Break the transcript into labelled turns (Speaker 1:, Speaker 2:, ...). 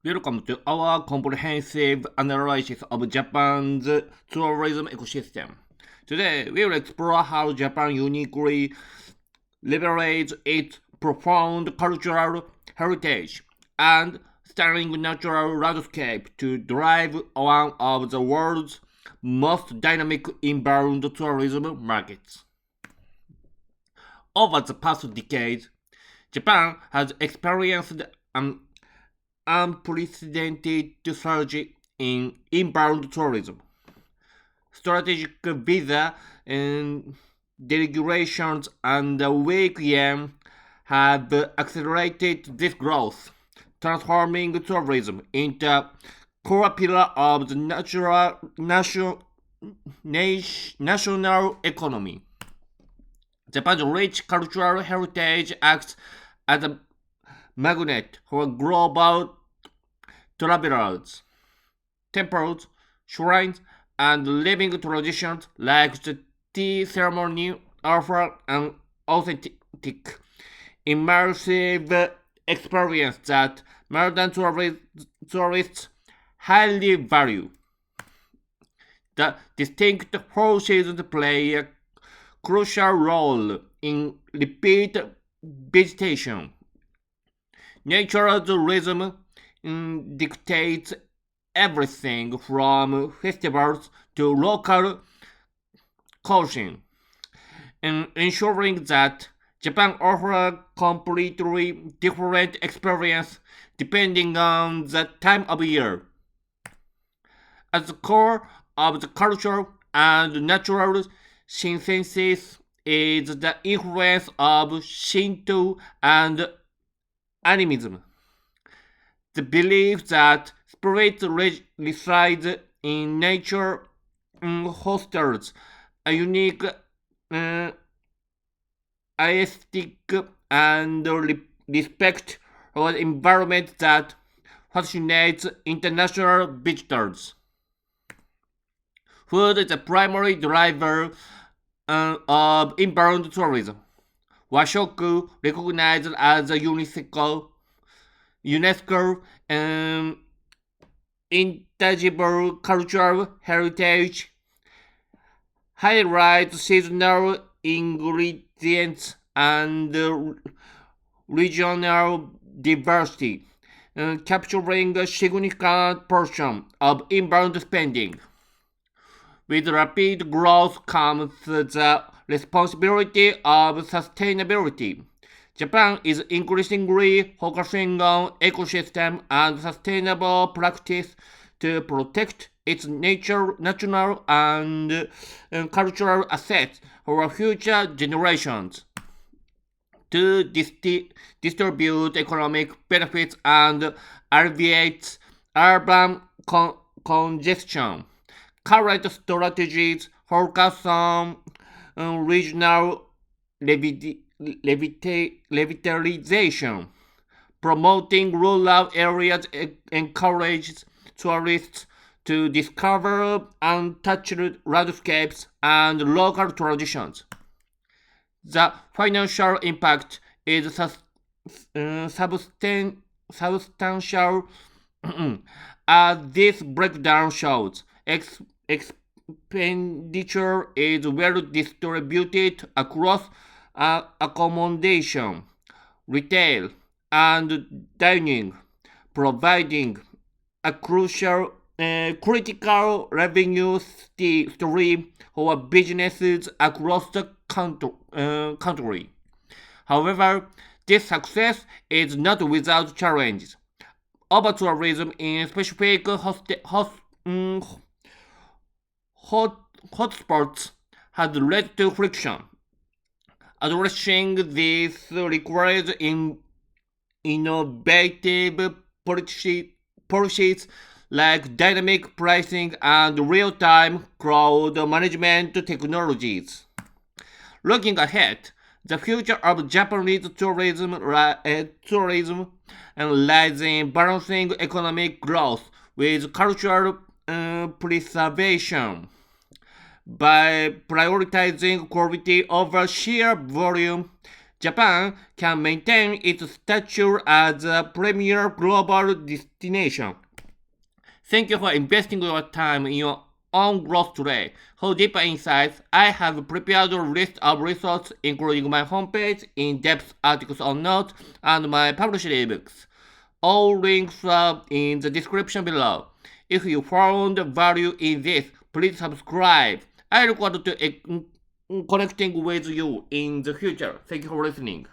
Speaker 1: Welcome to our comprehensive analysis of Japan's tourism ecosystem. Today, we will explore how Japan uniquely leverages its profound cultural heritage and stunning natural landscape to drive one of the world's most dynamic inbound tourism markets. Over the past decade, Japan has experienced an unprecedented surge in inbound tourism. Strategic visa and deregulations and the weak yen have accelerated this growth, transforming tourism into a core pillar of the national economy. Japan's rich cultural heritage acts as a magnet for global travelers. Temples, shrines, and living traditions like the tea ceremony offer an authentic, immersive experience that modern tourists highly value. The distinct four seasons play a crucial role in repeat visitation. Nature's rhythm dictates everything from festivals to local cuisine, ensuring that Japan offers a completely different experience depending on the time of year. At the core of the culture and natural synthesis is the influence of Shinto and animism. The belief that spirits reside in nature fosters a unique uh, aesthetic and respect for the environment that fascinates international visitors. Food is a primary driver of inbound tourism. Washoku, recognized as a UNESCO intangible cultural heritage, highlights seasonal ingredients and regional diversity, capturing a significant portion of inbound spending. With rapid growth comes the responsibility of sustainability. Japan is increasingly focusing on ecosystem and sustainable practice to protect its natural and cultural assets for future generations. To distribute economic benefits and alleviate urban congestion. Current strategies focus on regional revitalization, promoting rural areas encourages tourists to discover untouched landscapes and local traditions. The financial impact is substantial as this breakdown shows. Expenditure is well distributed across accommodation, retail, and dining, providing a critical revenue stream for businesses across the country. However, this success is not without challenges. Over-tourism in specific hotspots has led to friction. Addressing this requires innovative policies like dynamic pricing and real-time crowd management technologies. Looking ahead, the future of Japanese tourism lies in balancing economic growth with cultural preservation. By prioritizing quality over sheer volume, Japan can maintain its stature as a premier global destination. Thank you for investing your time in your own growth today. For deeper insights, I have prepared a list of resources including my homepage, in-depth articles on notes, and my published ebooks. All links are in the description below. If you found value in this, please subscribe. I look forward to connecting with you in the future. Thank you for listening.